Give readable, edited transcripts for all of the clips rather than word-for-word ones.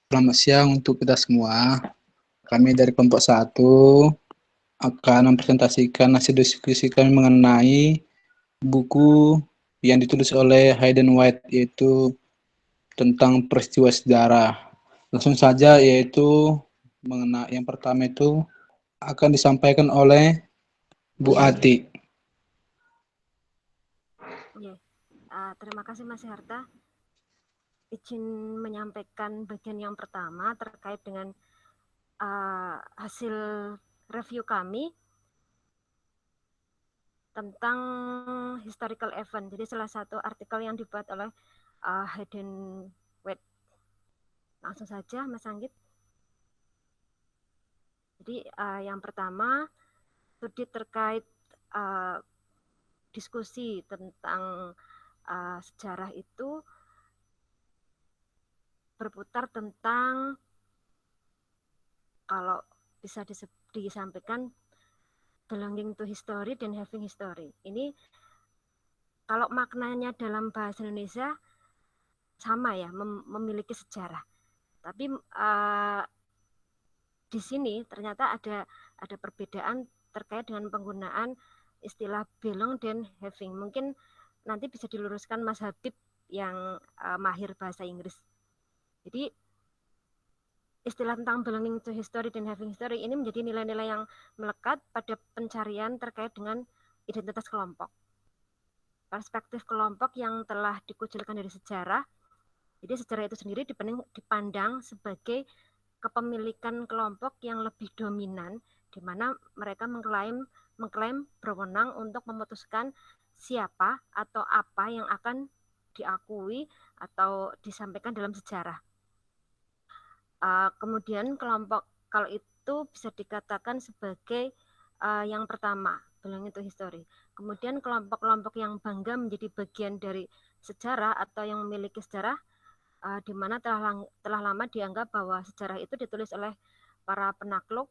Selamat siang untuk kita semua. Kami dari kelompok 1 akan mempresentasikan hasil diskusi kami mengenai buku yang ditulis oleh Hayden White, yaitu tentang peristiwa sejarah. Langsung saja, yaitu mengenai yang pertama itu akan disampaikan oleh Bu Ati. Terima kasih Mas Harta. Izin menyampaikan bagian yang pertama terkait dengan hasil review kami tentang historical event. Jadi salah satu artikel yang dibuat oleh Hayden White. Langsung saja Mas Anggit. Jadi yang pertama studi terkait diskusi tentang sejarah itu berputar tentang, kalau bisa disampaikan, belonging to history dan having history. Ini kalau maknanya dalam bahasa Indonesia sama ya, memiliki sejarah. Tapi di sini ternyata ada perbedaan terkait dengan penggunaan istilah belong dan having. Mungkin nanti bisa diluruskan Mas Habib yang mahir bahasa Inggris. Jadi istilah tentang belonging to history dan having history ini menjadi nilai-nilai yang melekat pada pencarian terkait dengan identitas kelompok. Perspektif kelompok yang telah dikucilkan dari sejarah. Jadi sejarah itu sendiri dipandang sebagai kepemilikan kelompok yang lebih dominan, di mana mereka mengklaim berwenang untuk memutuskan siapa atau apa yang akan diakui atau disampaikan dalam sejarah. Kemudian kelompok kalau itu bisa dikatakan sebagai yang pertama, belonging to history. Kemudian kelompok-kelompok yang bangga menjadi bagian dari sejarah atau yang memiliki sejarah, di mana telah lama dianggap bahwa sejarah itu ditulis oleh para penakluk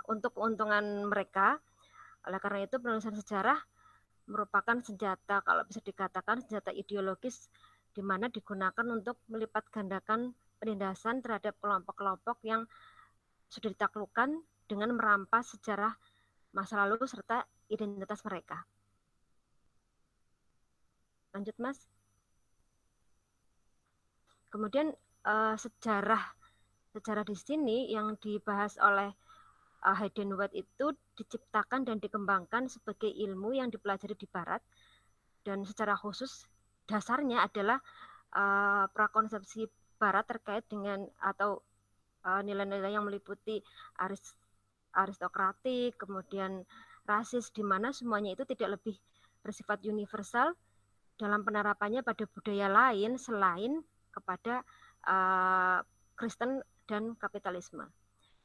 untuk keuntungan mereka. Oleh karena itu penulisan sejarah merupakan senjata, kalau bisa dikatakan senjata ideologis, di mana digunakan untuk melipat gandakan penindasan terhadap kelompok-kelompok yang sudah ditaklukkan dengan merampas sejarah masa lalu serta identitas mereka. Lanjut Mas. Kemudian sejarah di sini yang dibahas oleh Hayden White itu diciptakan dan dikembangkan sebagai ilmu yang dipelajari di Barat, dan secara khusus dasarnya adalah prakonsepsi Barat terkait dengan atau nilai-nilai yang meliputi aristokratik, kemudian rasis, di mana semuanya itu tidak lebih bersifat universal dalam penerapannya pada budaya lain selain kepada Kristen dan kapitalisme.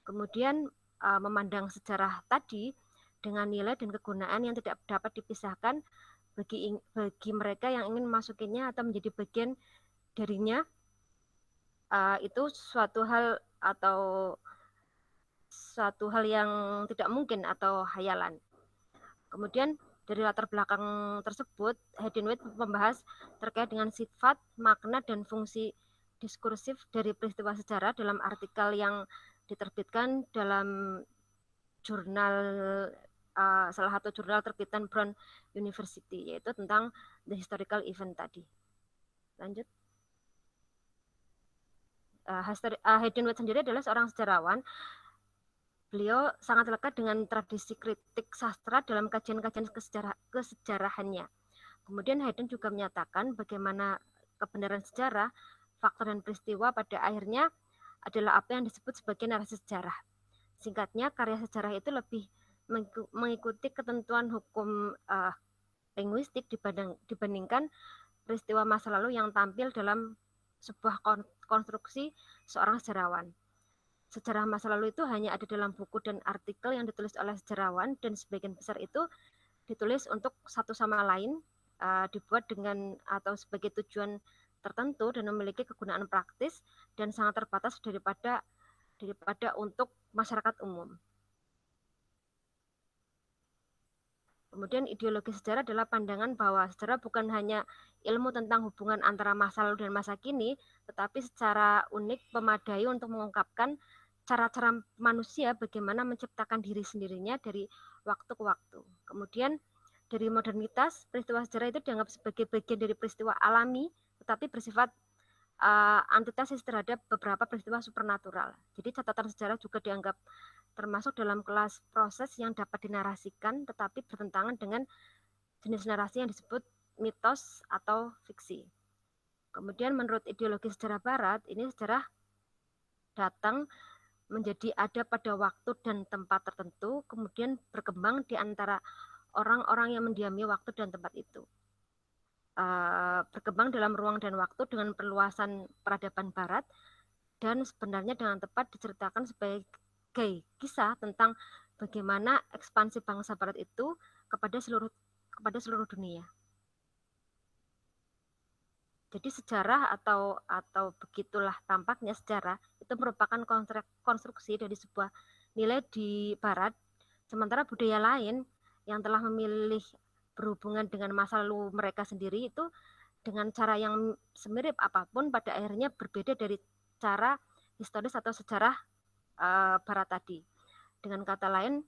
Kemudian memandang sejarah tadi dengan nilai dan kegunaan yang tidak dapat dipisahkan bagi mereka yang ingin memasukinya atau menjadi bagian darinya, itu suatu hal yang tidak mungkin atau hayalan. Kemudian dari latar belakang tersebut, Hayden White membahas terkait dengan sifat, makna, dan fungsi diskursif dari peristiwa sejarah dalam artikel yang diterbitkan dalam jurnal salah satu jurnal terbitan Brown University, yaitu tentang the historical event tadi. Lanjut. Hayden White sendiri adalah seorang sejarawan. Beliau sangat lekat dengan tradisi kritik sastra dalam kajian-kajian kesejarahannya. Kemudian Hayden juga menyatakan bagaimana kebenaran sejarah, faktor dan peristiwa pada akhirnya adalah apa yang disebut sebagai narasi sejarah. Singkatnya, karya sejarah itu lebih mengikuti ketentuan hukum linguistik dibandingkan peristiwa masa lalu yang tampil dalam sebuah konstruksi seorang sejarawan. Sejarah masa lalu itu hanya ada dalam buku dan artikel yang ditulis oleh sejarawan, dan sebagian besar itu ditulis untuk satu sama lain, dibuat dengan atau sebagai tujuan tertentu dan memiliki kegunaan praktis dan sangat terbatas daripada untuk masyarakat umum. Kemudian ideologi sejarah adalah pandangan bahwa sejarah bukan hanya ilmu tentang hubungan antara masa lalu dan masa kini, tetapi secara unik memadai untuk mengungkapkan cara-cara manusia bagaimana menciptakan diri sendirinya dari waktu ke waktu. Kemudian dari modernitas, peristiwa sejarah itu dianggap sebagai bagian dari peristiwa alami, tetapi bersifat antitesis terhadap beberapa peristiwa supernatural. Jadi catatan sejarah juga dianggap termasuk dalam kelas proses yang dapat dinarasikan tetapi bertentangan dengan jenis narasi yang disebut mitos atau fiksi. Kemudian menurut ideologi sejarah barat, ini sejarah datang menjadi ada pada waktu dan tempat tertentu, kemudian berkembang di antara orang-orang yang mendiami waktu dan tempat itu. Berkembang dalam ruang dan waktu dengan perluasan peradaban barat, dan sebenarnya dengan tepat diceritakan sebagai kisah tentang bagaimana ekspansi bangsa barat itu kepada seluruh dunia. Jadi sejarah atau begitulah tampaknya sejarah itu merupakan konstruksi dari sebuah nilai di barat, sementara budaya lain yang telah memilih berhubungan dengan masa lalu mereka sendiri itu dengan cara yang semirip apapun pada akhirnya berbeda dari cara historis atau sejarah barat tadi. Dengan kata lain,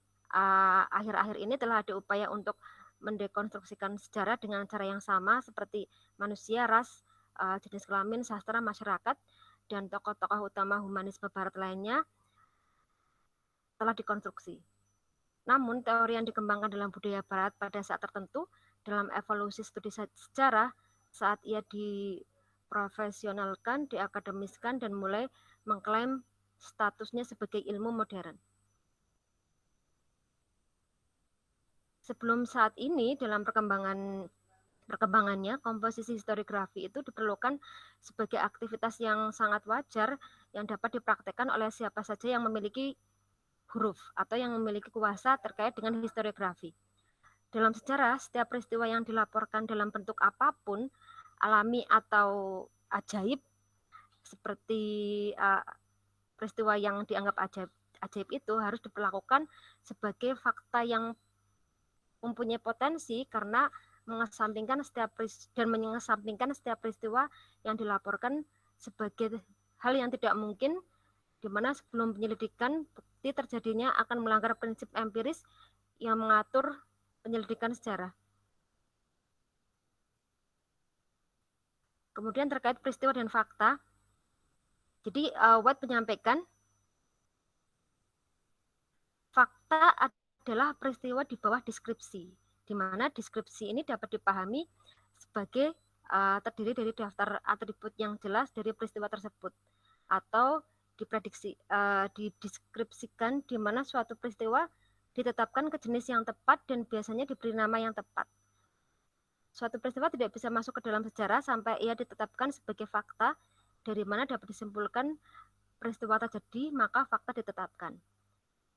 akhir-akhir ini telah ada upaya untuk mendekonstruksikan sejarah dengan cara yang sama seperti manusia, ras, jenis kelamin, sastra, masyarakat, dan tokoh-tokoh utama humanisme barat lainnya telah dikonstruksi. Namun, teori yang dikembangkan dalam budaya barat pada saat tertentu dalam evolusi studi sejarah saat ia diprofesionalkan, diakademiskan, dan mulai mengklaim statusnya sebagai ilmu modern. Sebelum saat ini dalam perkembangannya, komposisi historiografi itu diperlukan sebagai aktivitas yang sangat wajar yang dapat dipraktekkan oleh siapa saja yang memiliki huruf atau yang memiliki kuasa terkait dengan historiografi. Dalam sejarah, setiap peristiwa yang dilaporkan dalam bentuk apapun, alami atau ajaib, seperti peristiwa yang dianggap ajaib itu harus diperlakukan sebagai fakta yang mempunyai potensi karena mengesampingkan setiap peristiwa yang dilaporkan sebagai hal yang tidak mungkin, di mana sebelum penyelidikan bukti terjadinya akan melanggar prinsip empiris yang mengatur penyelidikan sejarah. Kemudian terkait peristiwa dan fakta, jadi White menyampaikan fakta adalah peristiwa di bawah deskripsi, di mana deskripsi ini dapat dipahami sebagai terdiri dari daftar atribut yang jelas dari peristiwa tersebut, atau dideskripsikan di mana suatu peristiwa ditetapkan ke jenis yang tepat dan biasanya diberi nama yang tepat. Suatu peristiwa tidak bisa masuk ke dalam sejarah sampai ia ditetapkan sebagai fakta, dari mana dapat disimpulkan peristiwa terjadi, maka fakta ditetapkan.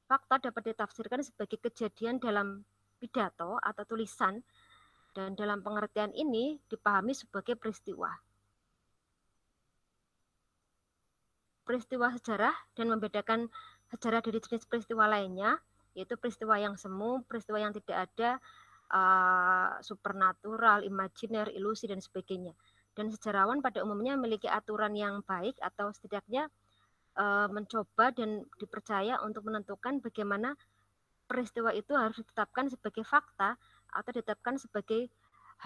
Fakta dapat ditafsirkan sebagai kejadian dalam pidato atau tulisan, dan dalam pengertian ini dipahami sebagai peristiwa. Peristiwa sejarah dan membedakan sejarah dari jenis peristiwa lainnya, yaitu peristiwa yang semu, peristiwa yang tidak ada, supernatural, imajiner, ilusi, dan sebagainya. Dan sejarawan pada umumnya memiliki aturan yang baik atau setidaknya mencoba dan dipercaya untuk menentukan bagaimana peristiwa itu harus ditetapkan sebagai fakta atau ditetapkan sebagai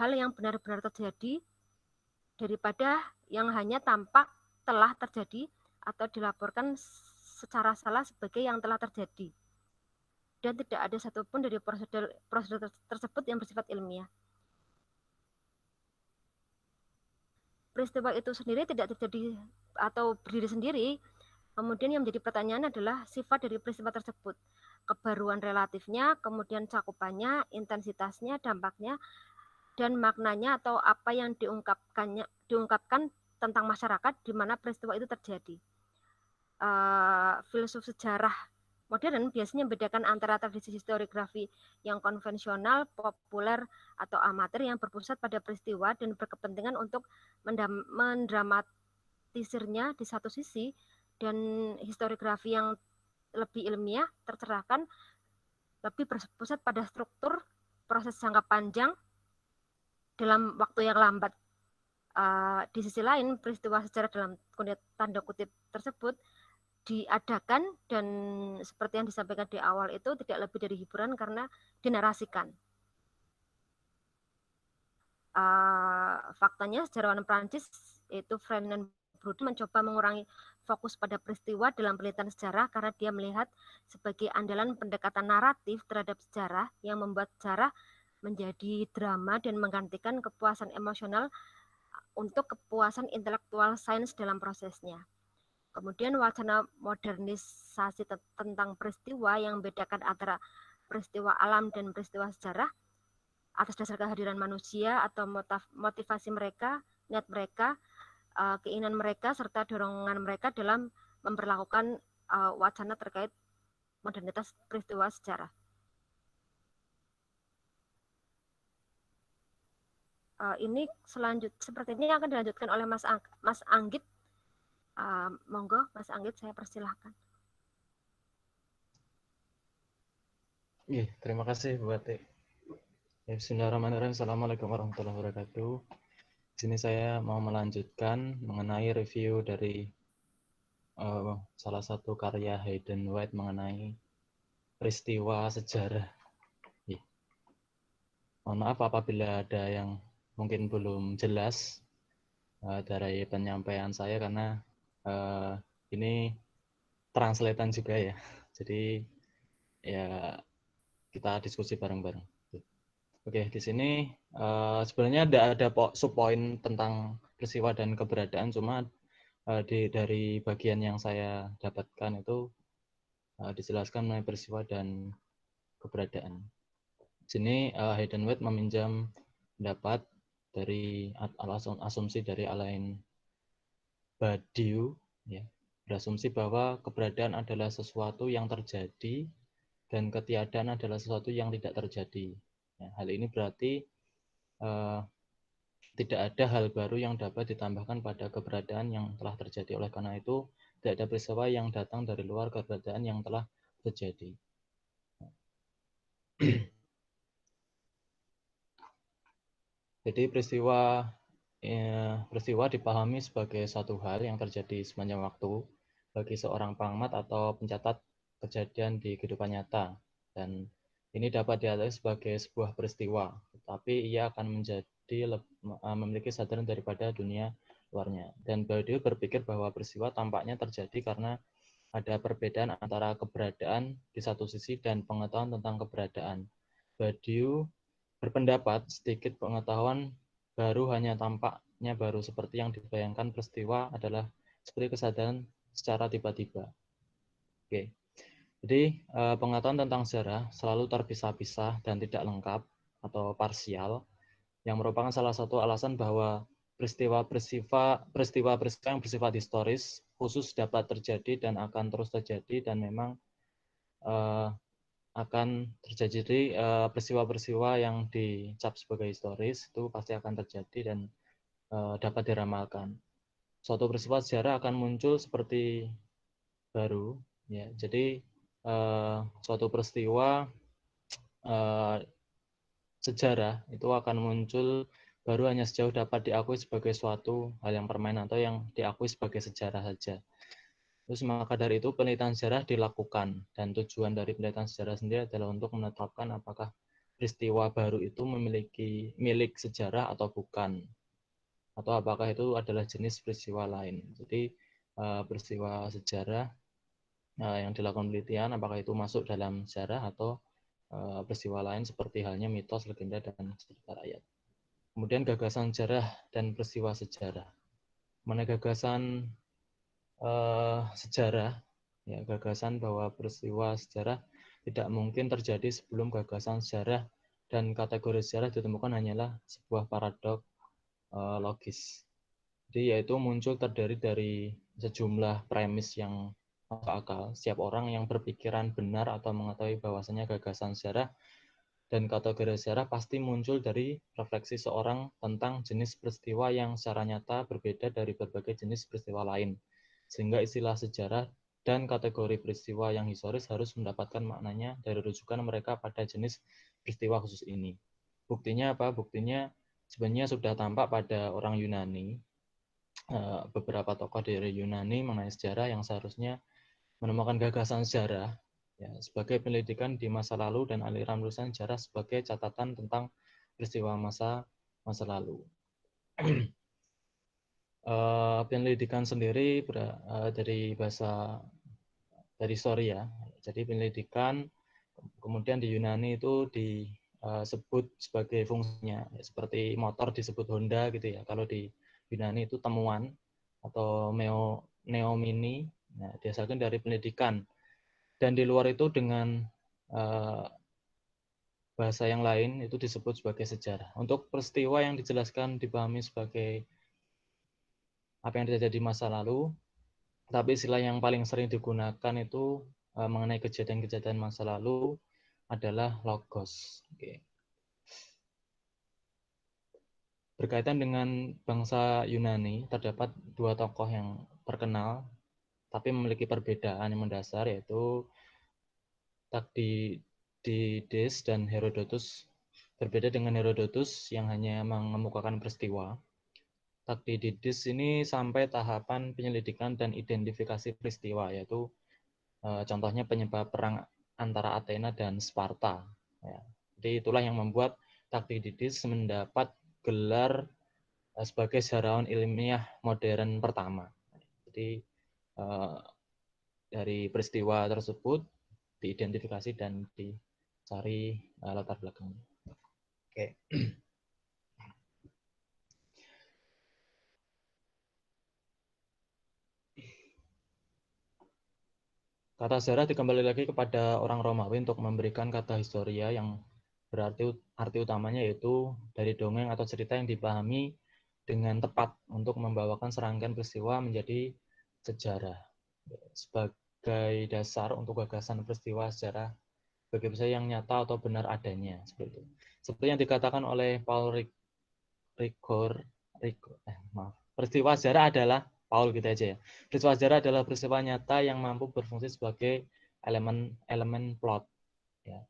hal yang benar-benar terjadi daripada yang hanya tampak telah terjadi atau dilaporkan secara salah sebagai yang telah terjadi. Dan tidak ada satupun dari prosedur tersebut yang bersifat ilmiah. Peristiwa itu sendiri tidak terjadi atau berdiri sendiri. Kemudian yang menjadi pertanyaan adalah sifat dari peristiwa tersebut, kebaruan relatifnya, kemudian cakupannya, intensitasnya, dampaknya, dan maknanya atau apa yang diungkapkan tentang masyarakat di mana peristiwa itu terjadi. Filsuf sejarah modern biasanya membedakan antara tradisi historiografi yang konvensional, populer, atau amatir yang berpusat pada peristiwa dan berkepentingan untuk mendramatisirnya di satu sisi, dan historiografi yang lebih ilmiah tercerahkan lebih berpusat pada struktur proses jangka panjang dalam waktu yang lambat. Di sisi lain, peristiwa sejarah dalam tanda kutip tersebut diadakan dan seperti yang disampaikan di awal itu tidak lebih dari hiburan karena dinarasikan. Faktanya sejarawan Prancis yaitu Fernand Braudel mencoba mengurangi fokus pada peristiwa dalam penelitian sejarah karena dia melihat sebagai andalan pendekatan naratif terhadap sejarah yang membuat sejarah menjadi drama dan menggantikan kepuasan emosional untuk kepuasan intelektual sains dalam prosesnya. Kemudian wacana modernisasi tentang peristiwa yang membedakan antara peristiwa alam dan peristiwa sejarah atas dasar kehadiran manusia atau motivasi mereka, niat mereka, keinginan mereka, serta dorongan mereka dalam memperlakukan wacana terkait modernitas peristiwa sejarah. Ini sepertinya akan dilanjutkan oleh Mas Anggit. Monggo, Mas Anggit, saya persilahkan. Terima kasih Bu Ati. Bismillahirrahmanirrahim. Assalamualaikum warahmatullahi wabarakatuh. Di sini saya mau melanjutkan mengenai review dari salah satu karya Hayden White mengenai peristiwa sejarah. Mohon maaf apabila ada yang mungkin belum jelas dari penyampaian saya karena ini translatean juga ya. Jadi ya kita diskusi bareng-bareng. Oke, di sini sebenarnya ada subpoin tentang peristiwa dan keberadaan, cuma dari bagian yang saya dapatkan itu dijelaskan mengenai peristiwa dan keberadaan. Di sini Hayden White meminjam pendapat dari asumsi dari Alain Badiou, ya, berasumsi bahwa keberadaan adalah sesuatu yang terjadi dan ketiadaan adalah sesuatu yang tidak terjadi. Ya, hal ini berarti tidak ada hal baru yang dapat ditambahkan pada keberadaan yang telah terjadi. Oleh karena itu, tidak ada peristiwa yang datang dari luar keberadaan yang telah terjadi. Jadi peristiwa dipahami sebagai suatu hal yang terjadi sepanjang waktu bagi seorang pengamat atau pencatat kejadian di kehidupan nyata. Dan ini dapat diartikan sebagai sebuah peristiwa, tetapi ia akan memiliki sadaran daripada dunia luarnya. Dan Badiou berpikir bahwa peristiwa tampaknya terjadi karena ada perbedaan antara keberadaan di satu sisi dan pengetahuan tentang keberadaan. Badiou berpendapat sedikit pengetahuan baru hanya tampaknya baru, seperti yang dibayangkan peristiwa adalah seperti kesadaran secara tiba-tiba. Oke. Jadi pengetahuan tentang sejarah selalu terpisah-pisah dan tidak lengkap atau parsial, yang merupakan salah satu alasan bahwa peristiwa yang bersifat historis khusus dapat terjadi dan akan terus terjadi dan memang akan terjadi. Jadi peristiwa-peristiwa yang dicap sebagai historis itu pasti akan terjadi dan dapat diramalkan. Suatu peristiwa sejarah akan muncul seperti baru, ya. Jadi suatu peristiwa sejarah itu akan muncul baru hanya sejauh dapat diakui sebagai suatu hal yang permanen atau yang diakui sebagai sejarah saja. Terus maka dari itu penelitian sejarah dilakukan, dan tujuan dari penelitian sejarah sendiri adalah untuk menetapkan apakah peristiwa baru itu memiliki milik sejarah atau bukan, atau apakah itu adalah jenis peristiwa lain. Jadi peristiwa sejarah yang dilakukan penelitian apakah itu masuk dalam sejarah atau peristiwa lain seperti halnya mitos, legenda, dan cerita rakyat. Kemudian gagasan sejarah dan peristiwa sejarah. Mengenai gagasan sejarah, ya, gagasan bahwa peristiwa sejarah tidak mungkin terjadi sebelum gagasan sejarah dan kategori sejarah ditemukan hanyalah sebuah paradok logis. Jadi yaitu muncul terdiri dari sejumlah premis yang masuk akal. Setiap orang yang berpikiran benar atau mengetahui bahwasanya gagasan sejarah dan kategori sejarah pasti muncul dari refleksi seorang tentang jenis peristiwa yang secara nyata berbeda dari berbagai jenis peristiwa lain. Sehingga istilah sejarah dan kategori peristiwa yang historis harus mendapatkan maknanya dari rujukan mereka pada jenis peristiwa khusus ini. Buktinya apa? Buktinya sebenarnya sudah tampak pada orang Yunani, beberapa tokoh dari Yunani mengenai sejarah yang seharusnya menemukan gagasan sejarah ya, sebagai pendidikan di masa lalu dan aliran tulisan sejarah sebagai catatan tentang peristiwa masa lalu. Penyelidikan sendiri dari story ya. Jadi penyelidikan kemudian di Yunani itu disebut sebagai fungsinya ya, seperti motor disebut Honda gitu ya. Kalau di Yunani itu temuan atau neomini, nah, diasalkan dari pendidikan. Dan di luar itu dengan bahasa yang lain itu disebut sebagai sejarah. Untuk peristiwa yang dijelaskan dipahami sebagai apa yang terjadi di masa lalu, tapi istilah yang paling sering digunakan itu mengenai kejadian-kejadian masa lalu adalah logos. Oke. Berkaitan dengan bangsa Yunani, terdapat dua tokoh yang terkenal, tapi memiliki perbedaan yang mendasar, yaitu Thucydides dan Herodotus. Berbeda dengan Herodotus yang hanya mengemukakan peristiwa, Thucydides ini sampai tahapan penyelidikan dan identifikasi peristiwa, yaitu contohnya penyebab perang antara Athena dan Sparta. Ya. Jadi itulah yang membuat Thucydides mendapat gelar sebagai sejarawan ilmiah modern pertama. Jadi dari peristiwa tersebut diidentifikasi dan dicari latar belakangnya. Oke. Kata sejarah dikembali lagi kepada orang Romawi untuk memberikan kata historia yang berarti arti utamanya yaitu dari dongeng atau cerita yang dipahami dengan tepat untuk membawakan serangkaian peristiwa menjadi sejarah sebagai dasar untuk gagasan peristiwa sejarah bagi peristiwa yang nyata atau benar adanya seperti itu. Seperti yang dikatakan oleh Paul peristiwa sejarah adalah Paul gitu aja ya. Peristiwa sejarah adalah peristiwa nyata yang mampu berfungsi sebagai elemen plot ya.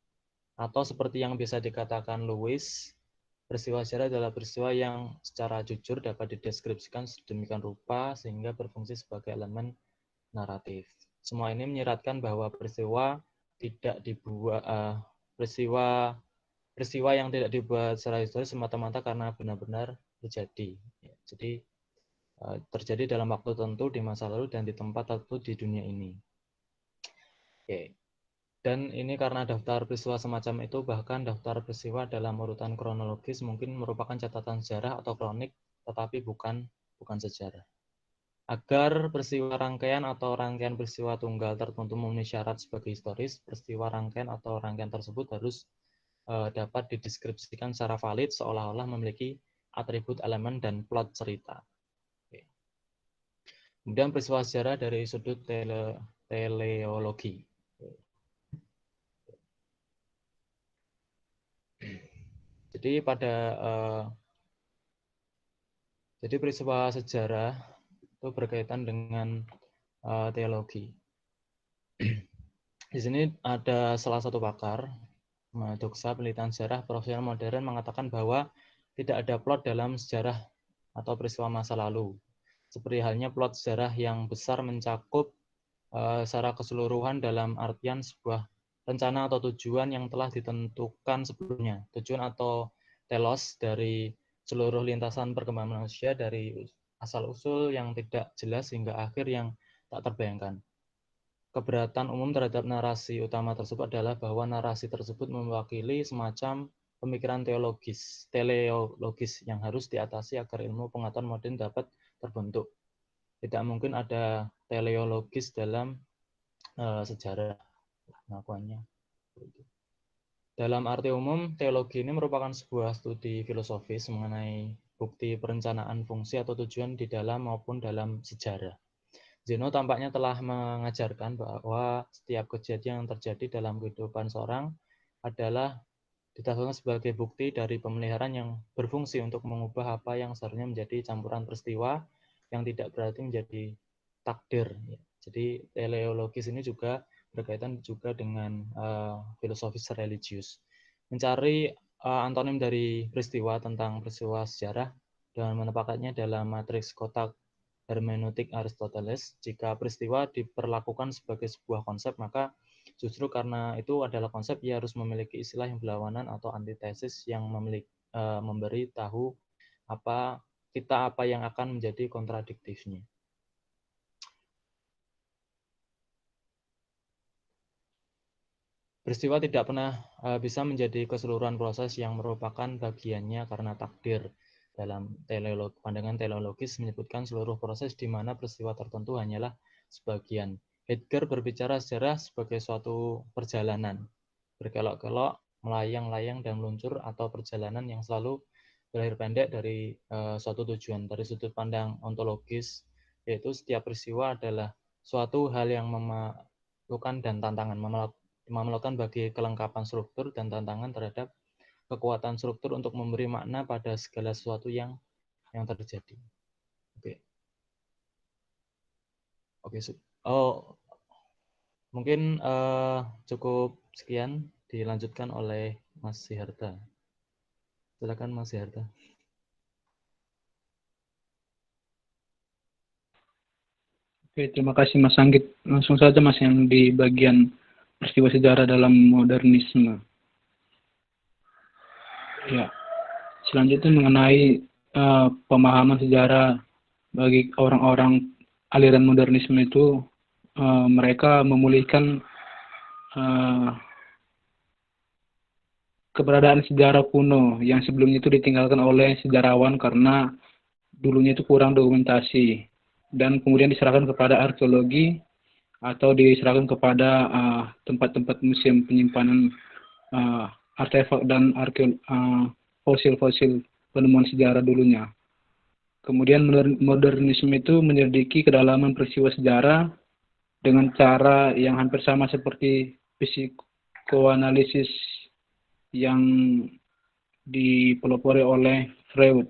Atau seperti yang bisa dikatakan Lewis, peristiwa sejarah adalah peristiwa yang secara jujur dapat dideskripsikan sedemikian rupa sehingga berfungsi sebagai elemen naratif. Semua ini menyiratkan bahwa peristiwa tidak dibuat peristiwa yang tidak dibuat secara historis semata-mata karena benar-benar terjadi. Jadi terjadi dalam waktu tertentu di masa lalu dan di tempat tertentu di dunia ini. Oke. Dan ini karena daftar peristiwa semacam itu, bahkan daftar peristiwa dalam urutan kronologis mungkin merupakan catatan sejarah atau kronik, tetapi bukan sejarah. Agar peristiwa rangkaian atau rangkaian peristiwa tunggal tertentu memenuhi syarat sebagai historis, peristiwa rangkaian atau rangkaian tersebut harus dapat dideskripsikan secara valid seolah-olah memiliki atribut elemen dan plot cerita. Kemudian peristiwa sejarah dari sudut teleologi. Jadi jadi peristiwa sejarah itu berkaitan dengan teologi. Di sini ada salah satu pakar, Doksa Penelitian Sejarah Profesional Modern mengatakan bahwa tidak ada plot dalam sejarah atau peristiwa masa lalu. Seperti halnya plot sejarah yang besar mencakup secara keseluruhan dalam artian sebuah rencana atau tujuan yang telah ditentukan sebelumnya. Tujuan atau telos dari seluruh lintasan perkembangan manusia dari asal-usul yang tidak jelas hingga akhir yang tak terbayangkan. Keberatan umum terhadap narasi utama tersebut adalah bahwa narasi tersebut mewakili semacam pemikiran teleologis yang harus diatasi agar ilmu pengetahuan modern dapat terbentuk. Tidak mungkin ada teleologis dalam sejarah pengakuannya. Dalam arti umum, teologi ini merupakan sebuah studi filosofis mengenai bukti perencanaan fungsi atau tujuan di dalam maupun dalam sejarah. Zeno tampaknya telah mengajarkan bahwa setiap kejadian yang terjadi dalam kehidupan seorang adalah ditafsirkan sebagai bukti dari pemeliharaan yang berfungsi untuk mengubah apa yang seharusnya menjadi campuran peristiwa yang tidak berarti menjadi takdir. Jadi teleologis ini juga berkaitan juga dengan filosofis religius. mencari antonim dari peristiwa tentang peristiwa sejarah dengan menempatkannya dalam matriks kotak hermeneutik Aristoteles. Jika peristiwa diperlakukan sebagai sebuah konsep, maka justru karena itu adalah konsep, ia harus memiliki istilah yang berlawanan atau antitesis yang memberi tahu apa yang akan menjadi kontradiktifnya. Peristiwa tidak pernah bisa menjadi keseluruhan proses yang merupakan bagiannya karena takdir. Dalam pandangan teleologis menyebutkan seluruh proses di mana peristiwa tertentu hanyalah sebagian. Heidegger berbicara sejarah sebagai suatu perjalanan, berkelok-kelok, melayang-layang dan meluncur, atau perjalanan yang selalu berakhir pendek dari suatu tujuan. Dari sudut pandang ontologis, yaitu setiap peristiwa adalah suatu hal yang memerlukan dan tantangan, memerlukan bagi kelengkapan struktur dan tantangan terhadap kekuatan struktur untuk memberi makna pada segala sesuatu yang terjadi. Oke. Mungkin cukup sekian, dilanjutkan oleh Mas Siharta. Silakan Mas Siharta. Oke, terima kasih Mas Anggit. Langsung saja Mas yang di bagian peristiwa sejarah dalam modernisme. Ya, selanjutnya mengenai pemahaman sejarah bagi orang-orang aliran modernisme itu, mereka memulihkan keberadaan sejarah kuno yang sebelumnya itu ditinggalkan oleh sejarawan karena dulunya itu kurang dokumentasi dan kemudian diserahkan kepada arkeologi atau diserahkan kepada tempat-tempat museum penyimpanan artefak dan fosil-fosil penemuan sejarah dulunya. Kemudian modernisme itu menyelidiki kedalaman peristiwa sejarah dengan cara yang hampir sama seperti psikoanalisis yang dipelopori oleh Freud.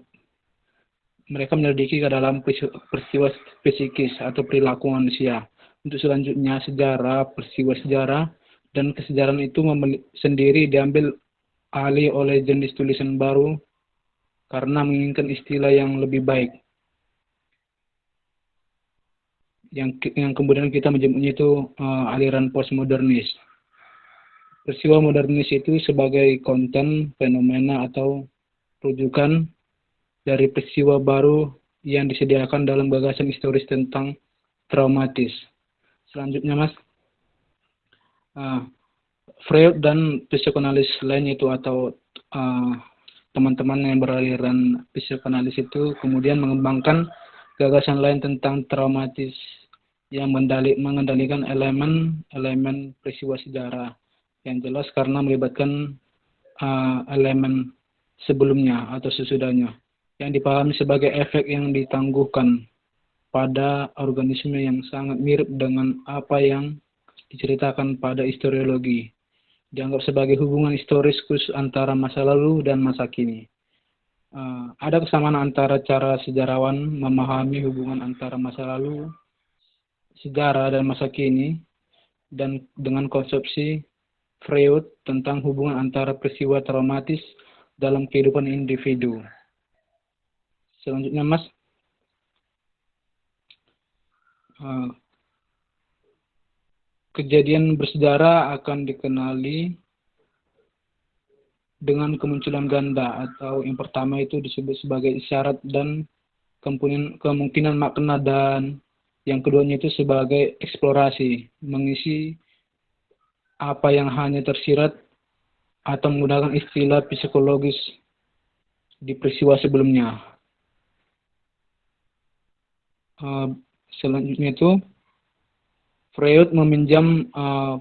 Mereka menyelidiki kedalaman peristiwa psikis atau perilaku manusia. Untuk selanjutnya sejarah, peristiwa sejarah, dan kesejarahan itu sendiri diambil alih oleh jenis tulisan baru karena menginginkan istilah yang lebih baik. Yang kemudian kita menyebutnya itu aliran postmodernis. Peristiwa modernis itu sebagai konten, fenomena, atau rujukan dari peristiwa baru yang disediakan dalam gagasan historis tentang traumatis. Selanjutnya Mas, Freud dan psikoanalis lain itu atau teman-teman yang beraliran psikoanalis itu kemudian mengembangkan gagasan lain tentang traumatis yang mengendalikan elemen peristiwa sejarah yang jelas karena melibatkan elemen sebelumnya atau sesudahnya yang dipahami sebagai efek yang ditangguhkan pada organisme yang sangat mirip dengan apa yang diceritakan pada historiologi, dianggap sebagai hubungan historis khusus antara masa lalu dan masa kini. Ada kesamaan antara cara sejarawan memahami hubungan antara masa lalu, sejarah, dan masa kini, dan dengan konsepsi Freud tentang hubungan antara peristiwa traumatis dalam kehidupan individu. Selanjutnya Mas, kejadian bersejarah akan dikenali dengan kemunculan ganda atau yang pertama itu disebut sebagai isyarat dan kemungkinan makna, dan yang keduanya itu sebagai eksplorasi, mengisi apa yang hanya tersirat atau menggunakan istilah psikologis di peristiwa sebelumnya. Selanjutnya itu Freud meminjam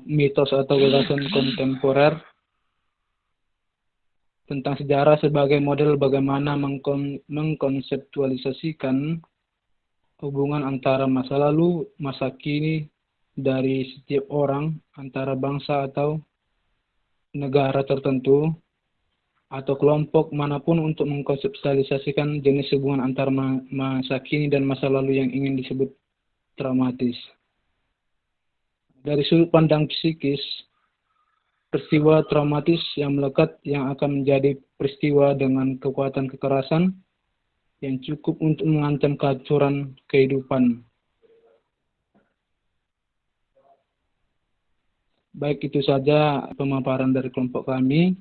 mitos atau gagasan kontemporer tentang sejarah sebagai model bagaimana mengkonseptualisasikan hubungan antara masa lalu, masa kini dari setiap orang, antara bangsa atau negara tertentu, atau kelompok manapun untuk mengkonseptualisasikan jenis hubungan antara masa kini dan masa lalu yang ingin disebut traumatis. Dari sudut pandang psikis, peristiwa traumatis yang melekat yang akan menjadi peristiwa dengan kekuatan kekerasan yang cukup untuk mengancam kehancuran kehidupan. Baik, itu saja pemaparan dari kelompok kami.